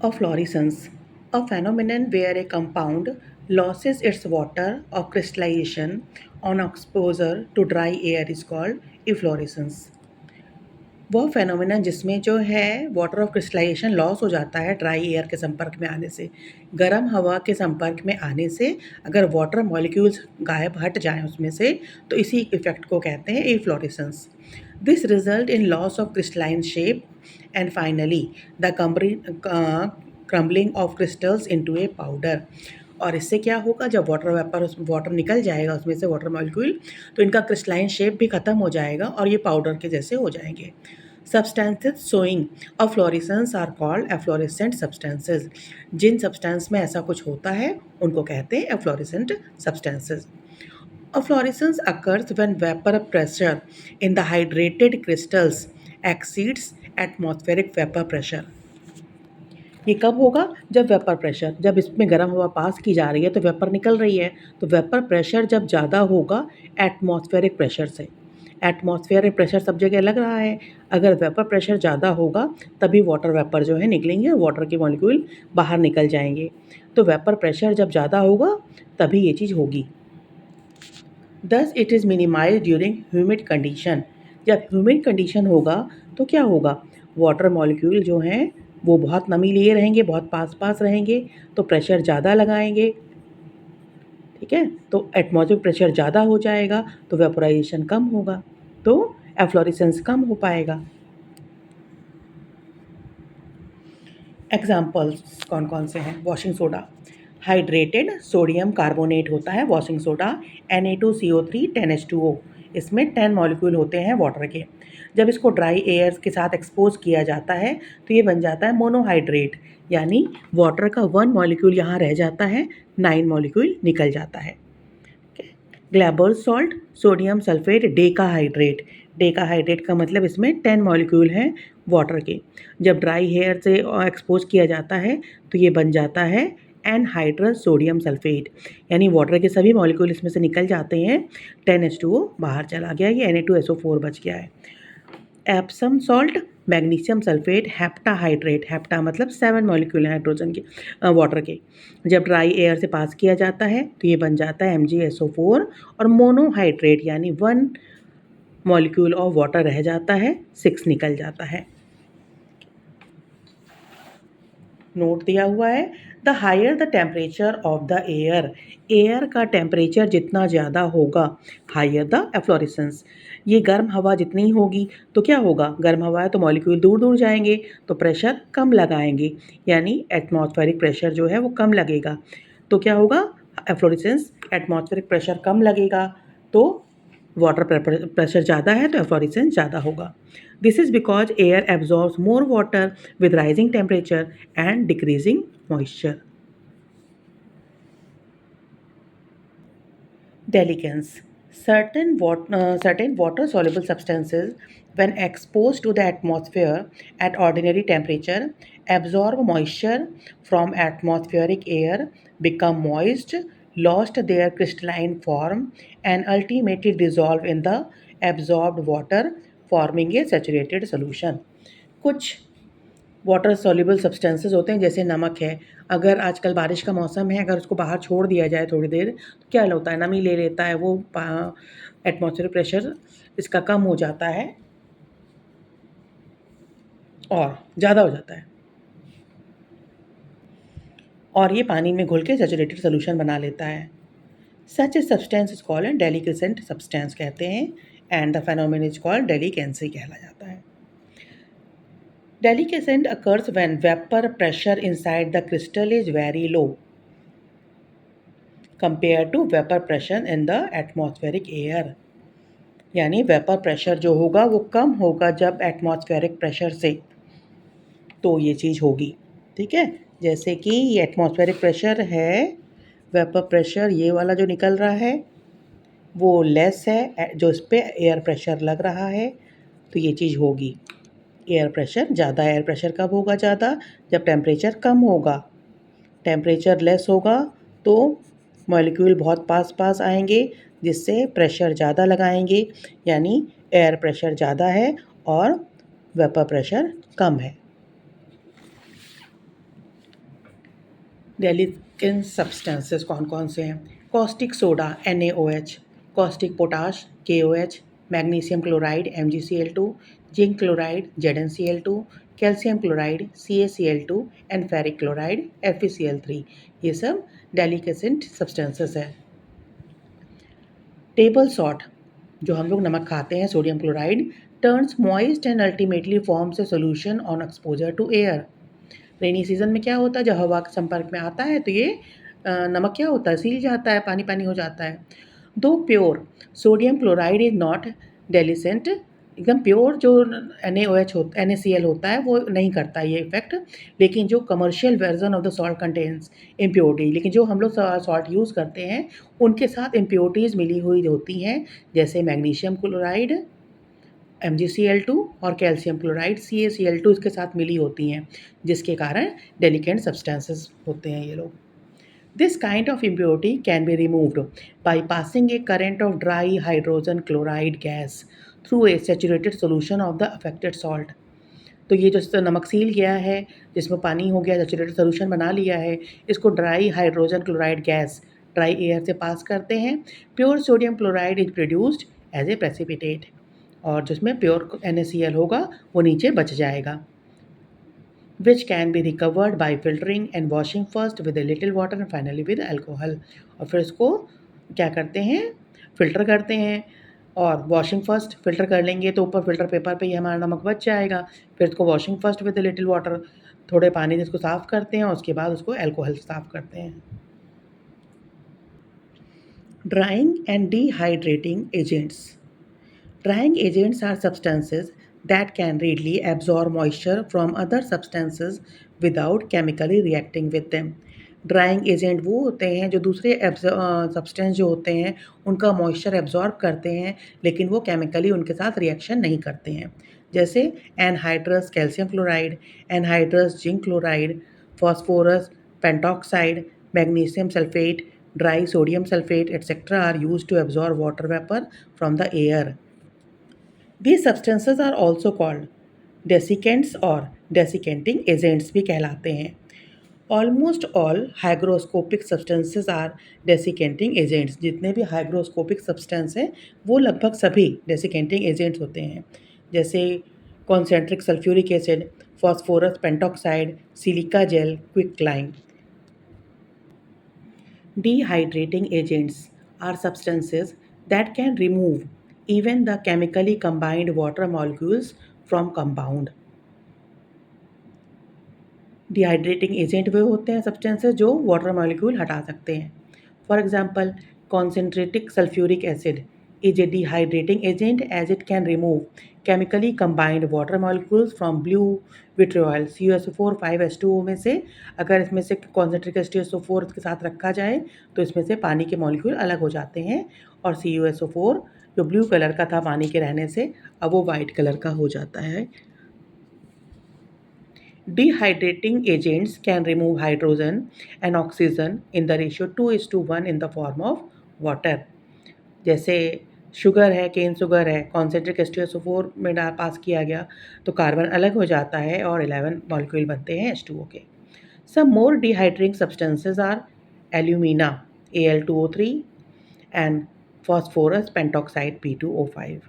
Efflorescence, a phenomenon where a compound loses its water or crystallization on exposure to dry air is called efflorescence. वह phenomenon जिसमें जो है water of crystallization loss हो जाता है dry air के संपर्क में आने से, गर्म हवा के संपर्क में आने से अगर वाटर मॉलिक्यूल्स गायब हट जाएं उसमें से, तो इसी इफेक्ट को कहते हैं efflorescence. This result in loss of crystalline shape and finally the crumbling of crystals into A powder. और इससे क्या होगा, जब वाटर वेपर उस वाटर निकल जाएगा उसमें से वाटर मॉलिक्यूल, तो इनका क्रिस्टलाइन शेप भी ख़त्म हो जाएगा और ये पाउडर के जैसे हो जाएंगे. Substances showing efflorescence are called efflorescent substances. जिन सब्सटेंस में ऐसा कुछ होता है उनको कहते हैं efflorescent substances. Efflorescence occurs when vapor pressure in the hydrated crystals exceeds atmospheric vapor pressure. ये कब होगा, जब वेपर प्रेशर, जब इसमें गर्म हवा पास की जा रही है तो वेपर निकल रही है, तो वेपर प्रेशर जब ज़्यादा होगा एटमॉस्फेरिक प्रेशर से. एटमॉस्फेरिक प्रेशर सब जगह लग रहा है, अगर वेपर प्रेशर ज़्यादा होगा तभी वाटर वेपर जो है निकलेंगे और वाटर के मॉलिक्यूल बाहर निकल जाएंगे. तो वेपर प्रेशर जब ज़्यादा होगा तभी ये चीज़ होगी. Thus it is minimise during humid condition. जब ह्यूमिड कंडीशन होगा तो क्या होगा, वाटर मॉलिक्यूल जो हैं वो बहुत नमी लिए रहेंगे, बहुत पास पास रहेंगे, तो प्रेशर ज़्यादा लगाएंगे. ठीक है, तो एटमॉस्फेरिक प्रेशर ज़्यादा हो जाएगा तो वेपोराइजेशन कम होगा, तो एफ्लोरेसेंस कम हो पाएगा. एग्जाम्पल्स कौन कौन से हैं, washing soda, hydrated sodium carbonate होता है वॉशिंग सोडा, Na2CO3 10H2O. इसमें 10 मॉलिक्यूल होते हैं वाटर के. जब इसको ड्राई एयर के साथ एक्सपोज किया जाता है तो ये बन जाता है मोनोहाइड्रेट, यानी वाटर का 1 मॉलिक्यूल यहाँ रह जाता है, 9 मॉलिक्यूल निकल जाता है. Glauber salt, sodium sulphate decahydrate. Decahydrate का मतलब इसमें 10 मॉलिक्यूल हैं वाटर के. जब ड्राई हेयर से एक्सपोज किया जाता है तो ये बन जाता है एनहाइड्रस सोडियम सल्फेट, यानी वाटर के सभी मॉलिक्यूल इसमें से निकल जाते हैं, 10H2O बाहर चला गया, ये Na2SO4 बच गया है. Epsom salt, magnesium sulphate, heptahydrate. Hepta मतलब 7 मॉलिक्यूल हैं हाइड्रोजन के वाटर के. जब ड्राई एयर से पास किया जाता है तो ये बन जाता है MgSO4 और मोनोहाइड्रेट, यानी 1 मॉलिक्यूल ऑफ वाटर रह जाता है, 6 निकल जाता है. नोट दिया हुआ है, the higher the temperature of the air. Air का टेम्परेचर जितना ज़्यादा होगा, हायर द एफ्लोरेसेंस. ये गर्म हवा जितनी होगी तो क्या होगा, गर्म हवा है तो मॉलिक्यूल दूर दूर जाएंगे, तो प्रेशर कम लगाएंगे, यानी एटमॉस्फेरिक प्रेशर जो है वो कम लगेगा. तो क्या होगा, एफ्लोरेसेंस, एटमॉस्फेरिक प्रेशर कम लगेगा, तो वाटर प्रेशर ज़्यादा है तो एफ्लोरेसेंस ज़्यादा होगा. This is because air absorbs more water with rising temperature and decreasing moisture. Delicants. Certain water-soluble substances, when exposed to the atmosphere at ordinary temperature, absorb moisture from atmospheric air, become moist, lost their crystalline form, and ultimately dissolve in the absorbed water, forming a saturated solution. कुछ water soluble substances होते हैं, जैसे नमक है. अगर आजकल बारिश का मौसम है, अगर उसको बाहर छोड़ दिया जाए थोड़ी देर तो क्या होता है, नमी ले लेता है वो, एटमॉस्फेरिक प्रेशर इसका कम हो जाता है और ज़्यादा हो जाता है, और ये पानी में घुल के सैचुरेटेड सोल्यूशन बना लेता है. Such a substance is called deliquescent substance कहते हैं, and the phenomenon is called deliquescence कहला जाता है. Delicescent occurs when vapor pressure inside the crystal is very low compared to vapor pressure in the atmospheric air. यानी vapour pressure जो होगा वो कम होगा जब एटमॉस्फेरिक प्रेशर से, तो ये चीज़ होगी. ठीक है, जैसे कि ये एटमॉस्फेरिक प्रेशर है, वेपर प्रेशर ये वाला जो निकल रहा है वो लेस है जो इस पर एयर प्रेशर लग रहा है, तो ये चीज़ होगी. एयर प्रेशर ज़्यादा, एयर प्रेशर कब होगा ज़्यादा, जब टेम्परेचर कम होगा. टेम्परेचर लेस होगा तो मॉलिक्यूल बहुत पास पास आएंगे, जिससे प्रेशर ज़्यादा लगाएंगे, यानी एयर प्रेशर ज़्यादा है और वेपर प्रेशर कम है. डेलिकेंट सब्सटेंसेस कौन कौन से हैं? Caustic soda NaOH, caustic potash KOH, magnesium chloride MgCl2, zinc chloride ZnCl2, calcium chloride CaCl2 and ferric chloride FeCl3। ये सब डेलिकेसेंट सब्सटेंसेस है। टेबल सॉल्ट जो हम लोग नमक खाते हैं, sodium chloride, turns moist and ultimately forms a solution on exposure to air. Rainy season में क्या होता है, जब हवा के संपर्क में आता है तो ये नमक क्या होता है, सील जाता है, पानी पानी हो जाता है। Though pure sodium chloride is not deliquescent, एकदम प्योर जो NaOH होता NaCl होता है वो नहीं करता ये इफेक्ट, लेकिन जो commercial version of the salt contains impurity, लेकिन जो हम लोग सॉल्ट यूज़ करते हैं उनके साथ इम्प्योरिटीज़ मिली हुई होती हैं, जैसे मैग्नीशियम क्लोराइड MgCl2 और कैल्शियम क्लोराइड CaCl2 इसके साथ मिली होती हैं, जिसके कारण डेलिकेंट सब्सटेंसेस होते हैं ये लोग। This kind of impurity can be removed by passing a current of dry hydrogen chloride gas through a saturated solution of the affected salt। तो ये जो नमक सील गया है, जिसमें पानी हो गया, सैचुरेटेड सोल्यूशन बना लिया है, इसको dry hydrogen chloride gas dry air से पास करते हैं। Pure sodium chloride is produced as a precipitate, और जिसमें प्योर NaCl होगा वो नीचे बच जाएगा। Which can be recovered by filtering and washing first with a little water and finally with alcohol. और फिर इसको क्या करते हैं, फ़िल्टर करते हैं, और वॉशिंग फर्स्ट फ़िल्टर कर लेंगे तो ऊपर फ़िल्टर पेपर पे ही हमारा नमक बच जाएगा। फिर इसको washing first with a little water, थोड़े पानी से इसको साफ़ करते हैं और उसके बाद उसको अल्कोहल से साफ़ करते हैं। Drawing and dehydrating agents. Drying agents are substances that can readily absorb moisture from other substances without chemically reacting with them। Drying agent वो होते हैं जो दूसरे सब्सटेंस जो होते हैं उनका मॉइस्चर एब्जॉर्ब करते हैं, लेकिन वो केमिकली उनके साथ रिएक्शन नहीं करते हैं, जैसे anhydrous calcium chloride, anhydrous zinc chloride, phosphorus pentoxide, magnesium sulphate, dry sodium sulphate etcetera are use to absorb water vapour from the air. These substances are also called desiccants और desiccating agents भी कहलाते हैं। Almost all hygroscopic substances are desiccating agents। जितने भी hygroscopic substance हैं वो लगभग सभी desiccating agents होते हैं, जैसे concentric sulfuric acid, phosphorus pentoxide, silica gel, quicklime। Dehydrating agents are substances that can remove even the chemically combined water molecules from compound। Dehydrating agent वे होते हैं सब्सटेंसेस जो वाटर मॉलिक्यूल हटा सकते हैं। For example concentrated sulphuric acid is a dehydrating agent as it can remove chemically combined water molecules from blue vitriol CuSO4 5H2O में से। अगर इसमें से कॉन्सेंट्रिक H2SO4 के साथ रखा जाए तो इसमें से पानी के मॉलिक्यूल अलग हो जाते हैं, और CuSO4 जो ब्लू कलर का था पानी के रहने से अब वो वाइट कलर का हो जाता है। Dehydrating agents can remove hydrogen and oxygen in the ratio 2:1 in the form of water। जैसे शुगर है, केन शुगर है, कॉन्सेंट्रिक H2SO4 में पास किया गया तो कार्बन अलग हो जाता है और 11 मॉलिक्यूल बनते हैं H2O के। Some more dehydrating substances are alumina Al2O3 and phosphorus pentoxide P2O5।